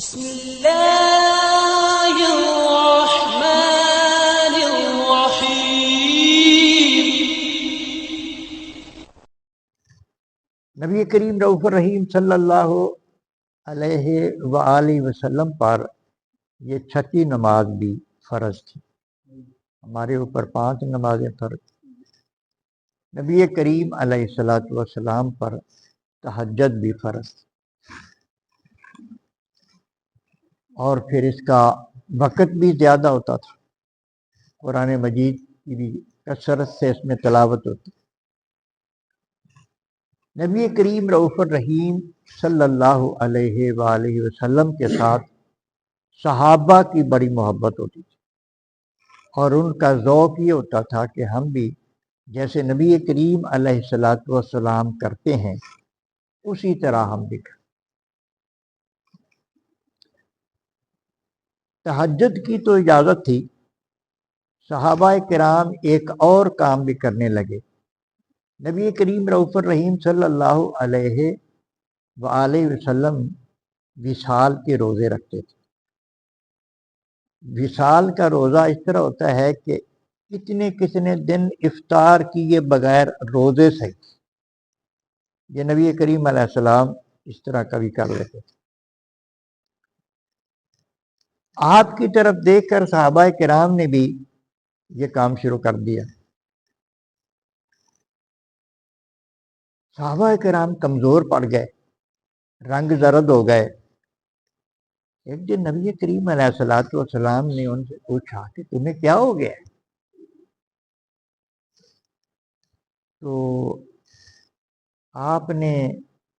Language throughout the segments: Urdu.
بسم اللہ الرحمن الرحیم۔ نبی کریم رؤوف الرحیم صلی اللہ علیہ وآلہ وسلم پر یہ چھٹی نماز بھی فرض تھی۔ ہمارے اوپر 5 نمازیں فرض۔ نبی کریم علیہ الصلوۃ والسلام پر تہجد بھی فرض تھی، اور پھر اس کا وقت بھی زیادہ ہوتا تھا۔ قرآن مجید کی بھی کثرت سے اس میں تلاوت ہوتی۔ نبی کریم رؤوف الرحیم صلی اللہ علیہ وآلہ وسلم کے ساتھ صحابہ کی بڑی محبت ہوتی تھی، اور ان کا ذوق یہ ہوتا تھا کہ ہم بھی جیسے نبی کریم علیہ الصلوۃ والسلام کرتے ہیں اسی طرح ہم بھی کریں۔ تہجد کی تو اجازت تھی، صحابہ کرام ایک اور کام بھی کرنے لگے۔ نبی کریم رؤوف الرحیم صلی اللہ علیہ وآلہ وسلم وصال کے روزے رکھتے تھے۔ وصال کا روزہ اس طرح ہوتا ہے کہ کتنے دن افطار کیے بغیر روزے سے یہ نبی کریم علیہ السلام اس طرح کبھی کر لیتے تھے۔ آپ کی طرف دیکھ کر صحابہ کرام نے بھی یہ کام شروع کر دیا۔ صحابہ کرام کمزور پڑ گئے، رنگ زرد ہو گئے۔ ایک دن نبی کریم علیہ الصلوۃ والسلام نے ان سے پوچھا کہ تمہیں کیا ہو گیا؟ تو آپ نے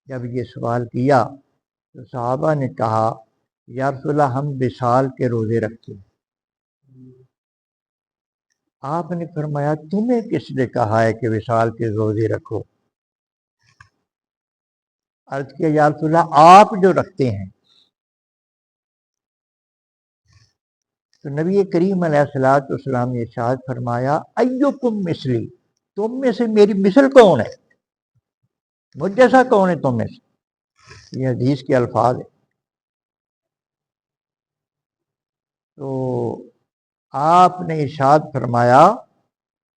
جب یہ سوال کیا تو صحابہ نے کہا یا رسول اللہ ہم وصال کے روزے رکھتے ہیں۔ آپ نے فرمایا تمہیں کس نے کہا ہے کہ وصال کے روزے رکھو؟ عرض کیا یا رسول اللہ آپ جو رکھتے ہیں۔ تو نبی کریم علیہ الصلوۃ والسلام نے ارشاد فرمایا ایکم مثلی، تم میں سے میری مثل کون ہے؟ مجھ جیسا کون ہے تم میں سے؟ یہ حدیث کے الفاظ ہیں۔ تو آپ نے ارشاد فرمایا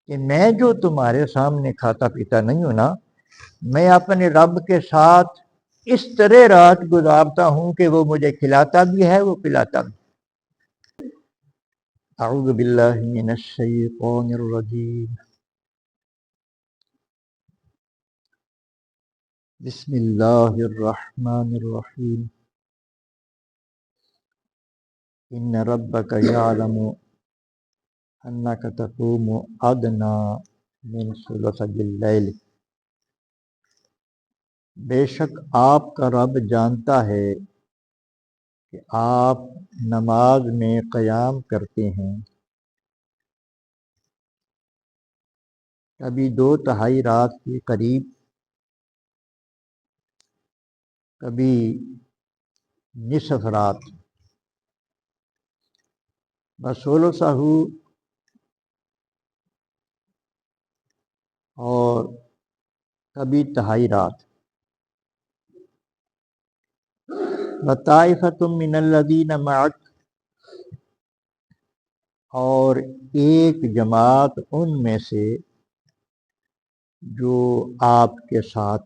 کہ میں جو تمہارے سامنے کھاتا پیتا نہیں ہوں نا، میں اپنے رب کے ساتھ اس طرح رات گزارتا ہوں کہ وہ مجھے کھلاتا بھی ہے، وہ پلاتا بھی۔ اعوذ باللہ من الشیطان الرجیم، بسم اللہ الرحمن الرحیم، ان ربک یعلم انک تقوم ادنی من ثلثی اللیل، بے شک آپ کا رب جانتا ہے کہ آپ نماز میں قیام کرتے ہیں کبھی 2/3 رات کے قریب، کبھی نصف رات، بثلثہ اور کبھی 1/2 رات، وطائفۃ من الذین معک، اور ایک جماعت ان میں سے جو آپ کے ساتھ،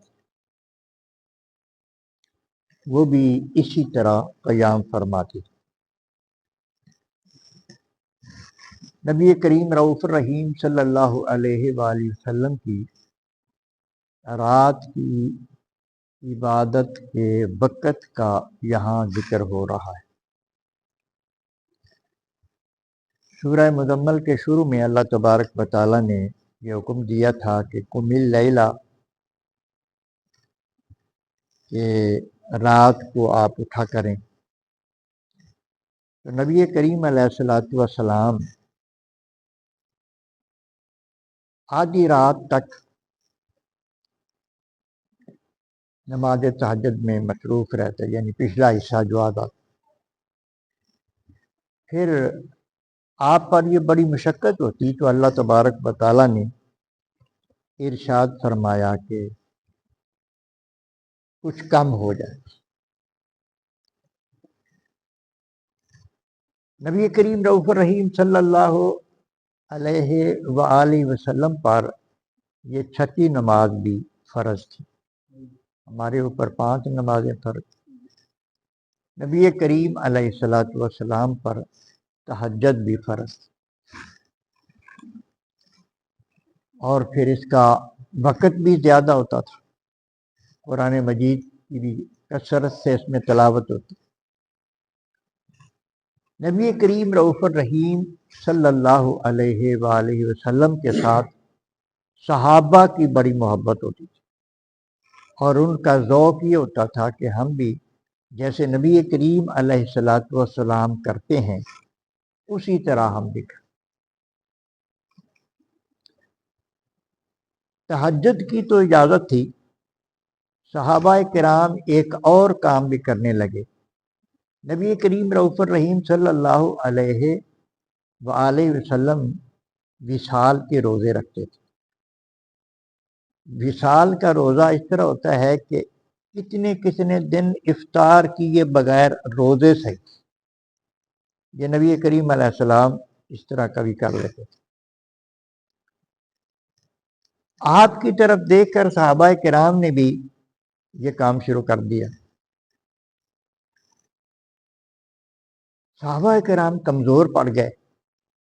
وہ بھی اسی طرح قیام فرماتے۔ نبی کریم رؤوف الرحیم صلی اللہ علیہ وآلہ وسلم کی رات کی عبادت کے وقت کا یہاں ذکر ہو رہا ہے۔ سورہ مزمل کے شروع میں اللہ تبارک و تعالیٰ نے یہ حکم دیا تھا کہ قم اللیل، کہ رات کو آپ اٹھا کریں۔ تو نبی کریم علیہ الصلوۃ والسلام آدھی رات تک نماز تہجد میں مصروف رہتے، یعنی پچھلا حصہ جو آدھا۔ پھر آپ پر یہ بڑی مشقت ہوتی تو اللہ تبارک و تعالیٰ نے ارشاد فرمایا کہ کچھ کم ہو جائے۔ نبی کریم رؤوف الرحیم صلی اللہ علیہ وآلہ وسلم پر یہ چھٹی نماز بھی فرض تھی۔ ہمارے اوپر 5 نمازیں فرض، نبی کریم علیہ الصلوۃ والسلام پر تہجد بھی فرض تھی، اور پھر اس کا وقت بھی زیادہ ہوتا تھا، قرآن مجید کی بھی کثرت سے اس میں تلاوت ہوتی۔ نبی کریم رؤوف الرحیم صلی اللہ علیہ وآلہ وسلم کے ساتھ صحابہ کی بڑی محبت ہوتی تھی، اور ان کا ذوق یہ ہوتا تھا کہ ہم بھی جیسے نبی کریم علیہ الصلوۃ والسلام کرتے ہیں اسی طرح ہم بھی کریں۔ تہجد کی تو اجازت تھی، صحابہ کرام ایک اور کام بھی کرنے لگے۔ نبی کریم رؤوف الرحیم صلی اللہ علیہ وآلہ وسلم وصال کے روزے رکھتے تھے۔ وصال کا روزہ اس طرح ہوتا ہے کہ کتنے دن افطار کیے بغیر روزے سے، یہ نبی کریم علیہ السلام اس طرح کبھی کر لیتے تھے۔ آپ کی طرف دیکھ کر صحابہ کرام نے بھی یہ کام شروع کر دیا۔ صحابہ کرام کمزور پڑ گئے،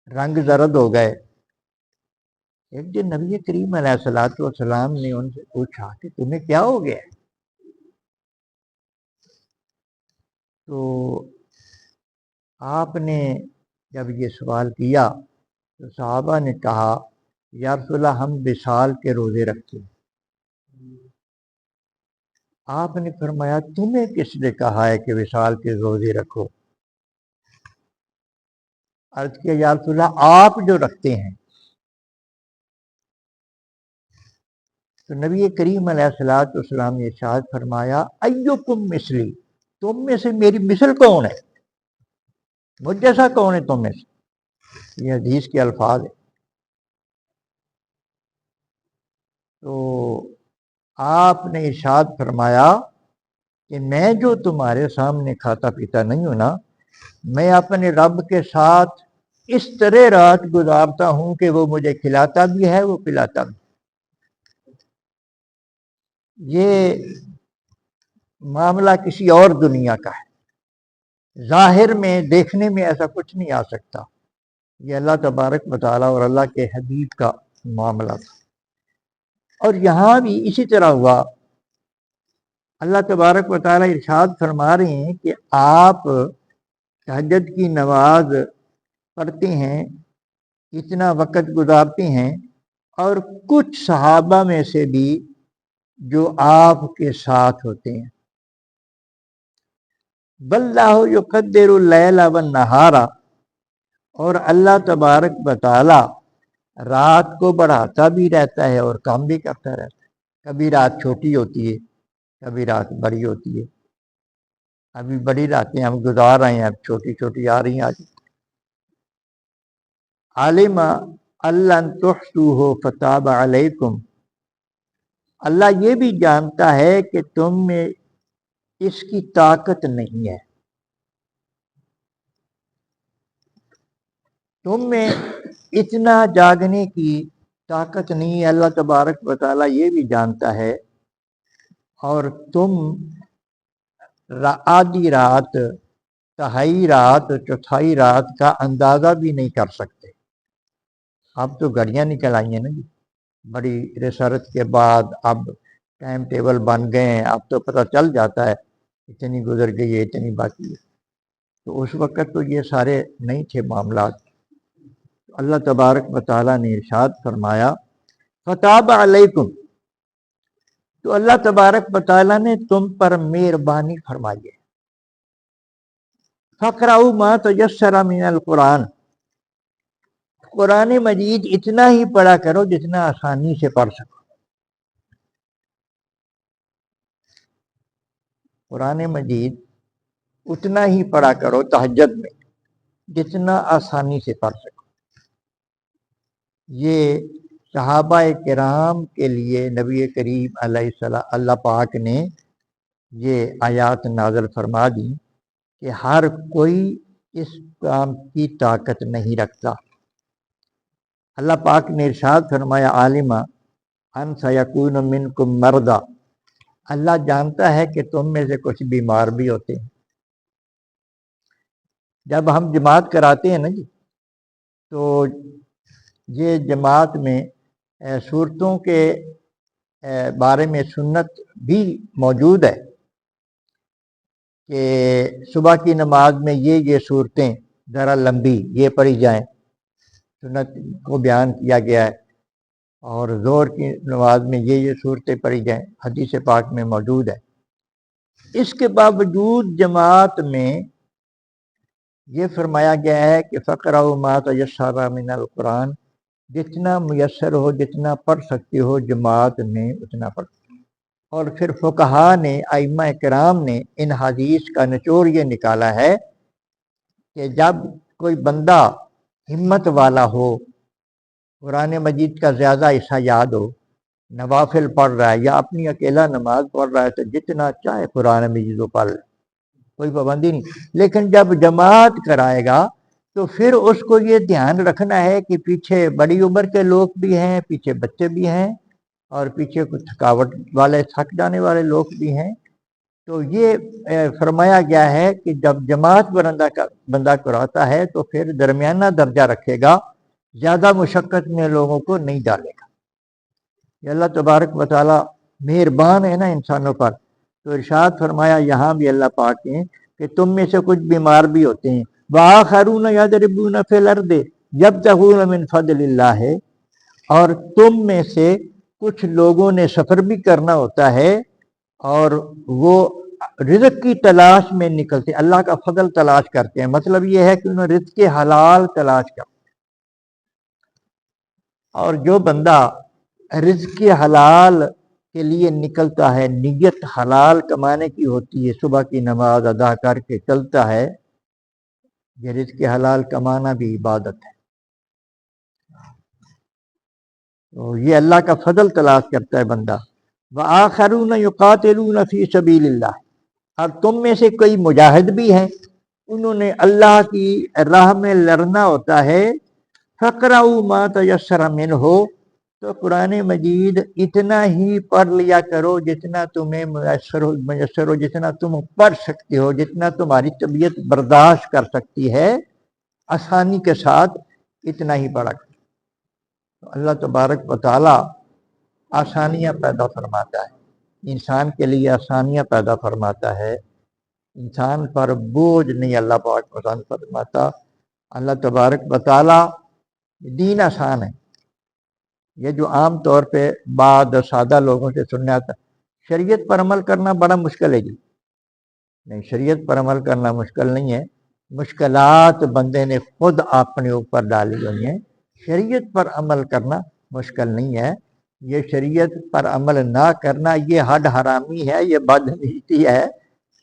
رنگ زرد ہو گئے۔ ایک دن نبی کریم علیہ الصلوۃ والسلام نے ان سے پوچھا کہ تمہیں کیا ہو گیا؟ تو آپ نے جب یہ سوال کیا تو صحابہ نے کہا یا رسول اللہ ہم وصال کے روزے رکھتے ہیں۔ آپ نے فرمایا تمہیں کس نے کہا ہے کہ وصال کے روزے رکھو؟ عرض کیا یا رسول اللہ آپ جو رکھتے ہیں۔ تو نبی کریم علیہ الصلوۃ والسلام نے ارشاد فرمایا ایکم مثلی، تم میں سے میری مثل کون ہے، مجھ جیسا کون ہے تم میں سے؟ یہ حدیث کے الفاظ ہیں۔ تو آپ نے ارشاد فرمایا کہ میں جو تمہارے سامنے کھاتا پیتا نہیں ہوں نا، میں اپنے رب کے ساتھ اس طرح رات گزارتا ہوں کہ وہ مجھے کھلاتا بھی ہے، وہ پلاتا بھی۔ یہ معاملہ کسی اور دنیا کا ہے، ظاہر میں دیکھنے میں ایسا کچھ نہیں آ سکتا، یہ اللہ تبارک و تعالیٰ اور اللہ کے حبیب کا معاملہ تھا۔ اور یہاں بھی اسی طرح ہوا، اللہ تبارک و تعالیٰ ارشاد فرما رہے ہیں کہ آپ تہجد کی نماز پڑھتے ہیں، اتنا وقت گزارتے ہیں، اور کچھ صحابہ میں سے بھی جو آپ کے ساتھ ہوتے ہیں۔ واللہ یقدر اللیل والنہار، اور اللہ تبارک و تعالی رات کو بڑھاتا بھی رہتا ہے اور کام بھی کرتا رہتا ہے۔ کبھی رات چھوٹی ہوتی ہے، کبھی رات بڑی ہوتی ہے۔ ابھی بڑی راتیں ہم گزار رہے ہیں، اب چھوٹی چھوٹی آ رہی ہیں آج۔ علم ان تحصوہ فتاب علیکم، اللہ یہ بھی جانتا ہے کہ تم میں اس کی طاقت نہیں ہے، تم میں اتنا جاگنے کی طاقت نہیں ہے، اللہ تبارک و تعالیٰ یہ بھی جانتا ہے، اور تم آدھی رات، تہائی رات، چوتھائی رات کا اندازہ بھی نہیں کر سکتے۔ اب تو گھڑیاں نکل آئی ہیں نا جی، بڑی ریسرچ کے بعد اب ٹائم ٹیبل بن گئے ہیں، اب تو پتہ چل جاتا ہے اتنی گزر گئی ہے، اتنی باقی ہے۔ تو اس وقت تو یہ سارے نہیں تھے معاملات۔ اللہ تبارک و تعالیٰ نے ارشاد فرمایا فتاب علیکم، تو اللہ تبارک و تعالیٰ نے تم پر مہربانی فرمائی ہے۔ فقرؤ ما تیسر من القرآن، قرآن مجید اتنا ہی پڑھا کرو جتنا آسانی سے پڑھ سکو۔ قرآن مجید اتنا ہی پڑھا کرو تہجد میں جتنا آسانی سے پڑھ سکو۔ یہ صحابہ کرام کے لیے نبی کریم علیہ السلام اللہ پاک نے یہ آیات نازل فرما دی کہ ہر کوئی اس کام کی طاقت نہیں رکھتا۔ اللہ پاک نے ارشاد فرمایا عالمہ ان سیکون منکم مرضی، اللہ جانتا ہے کہ تم میں سے کچھ بیمار بھی ہوتے ہیں۔ جب ہم جماعت کراتے ہیں نا جی، تو یہ جماعت میں صورتوں کے بارے میں سنت بھی موجود ہے کہ صبح کی نماز میں یہ صورتیں ذرا لمبی یہ پڑھی جائیں، سنت کو بیان کیا گیا ہے، اور ظہر کی نماز میں یہ صورتیں پڑھی جائیں، حدیث پاک میں موجود ہے۔ اس کے باوجود جماعت میں یہ فرمایا گیا ہے کہ فقرؤ ما تیسر من القرآن، جتنا میسر ہو، جتنا پڑھ سکتے ہو جماعت میں اتنا پڑھ۔ اور پھر فقہا نے، ائمہ کرام نے ان حدیث کا نچوڑ یہ نکالا ہے کہ جب کوئی بندہ ہمت والا ہو، قرآن مجید کا زیادہ حصہ یاد ہو، نوافل پڑھ رہا ہے یا اپنی اکیلا نماز پڑھ رہا ہے، تو جتنا چاہے قرآن مجید کو پڑھ لے، کوئی پابندی نہیں۔ لیکن جب جماعت کرائے گا تو پھر اس کو یہ دھیان رکھنا ہے کہ پیچھے بڑی عمر کے لوگ بھی ہیں، پیچھے بچے بھی ہیں، اور پیچھے کچھ تھکاوٹ والے، تھک جانے والے لوگ بھی ہیں۔ تو یہ فرمایا گیا ہے کہ جب جماعت بندہ کراتا ہے تو پھر درمیانہ درجہ رکھے گا، زیادہ مشقت میں لوگوں کو نہیں ڈالے گا۔ یہ اللہ تبارک و تعالی مہربان ہے نا انسانوں پر۔ تو ارشاد فرمایا یہاں بھی اللہ پاک نے کہ تم میں سے کچھ بیمار بھی ہوتے ہیں، وآخرون یضربون فی الارض یبتغون من فضل اللہ، اور تم میں سے کچھ لوگوں نے سفر بھی کرنا ہوتا ہے اور وہ رزق کی تلاش میں نکلتے، اللہ کا فضل تلاش کرتے ہیں۔ مطلب یہ ہے کہ انہوں نے رزق کے حلال تلاش کرتے، اور جو بندہ رزق کے حلال کے لیے نکلتا ہے، نیت حلال کمانے کی ہوتی ہے، صبح کی نماز ادا کر کے چلتا ہے، یہ رزق کے حلال کمانا بھی عبادت ہے۔ تو یہ اللہ کا فضل تلاش کرتا ہے بندہ۔ وآخرون یقاتلون فی سبیل اللہ، اور تم میں سے کئی مجاہد بھی ہیں، انہوں نے اللہ کی راہ میں لڑنا ہوتا ہے۔ فقرؤ ما تیسر منہ، تو قرآن مجید اتنا ہی پڑھ لیا کرو جتنا تمہیں میسر ہو، جتنا تم پڑھ سکتے ہو، جتنا تمہاری طبیعت برداشت کر سکتی ہے، آسانی کے ساتھ اتنا ہی پڑھا کرو۔ تو اللہ تبارک و تعالی آسانیاں پیدا فرماتا ہے، انسان کے لیے آسانیاں پیدا فرماتا ہے، انسان پر بوجھ نہیں اللہ پاک پسند فرماتا۔ اللہ تبارک و تعالی دین آسان ہے۔ یہ جو عام طور پہ بعض سادہ لوگوں سے سننے آتا شریعت پر عمل کرنا بڑا مشکل ہے جی، نہیں، شریعت پر عمل کرنا مشکل نہیں ہے، مشکلات بندے نے خود اپنے اوپر ڈالی ہوئی ہیں۔ شریعت پر عمل کرنا مشکل نہیں ہے، یہ شریعت پر عمل نہ کرنا یہ حد حرامی ہے، یہ بدنیتی ہے۔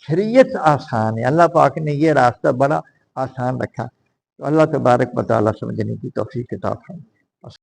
شریعت آسان ہے، اللہ پاک نے یہ راستہ بڑا آسان رکھا۔ تو اللہ تبارک و تعالیٰ سمجھنے کی توفیق عطا فرمائے۔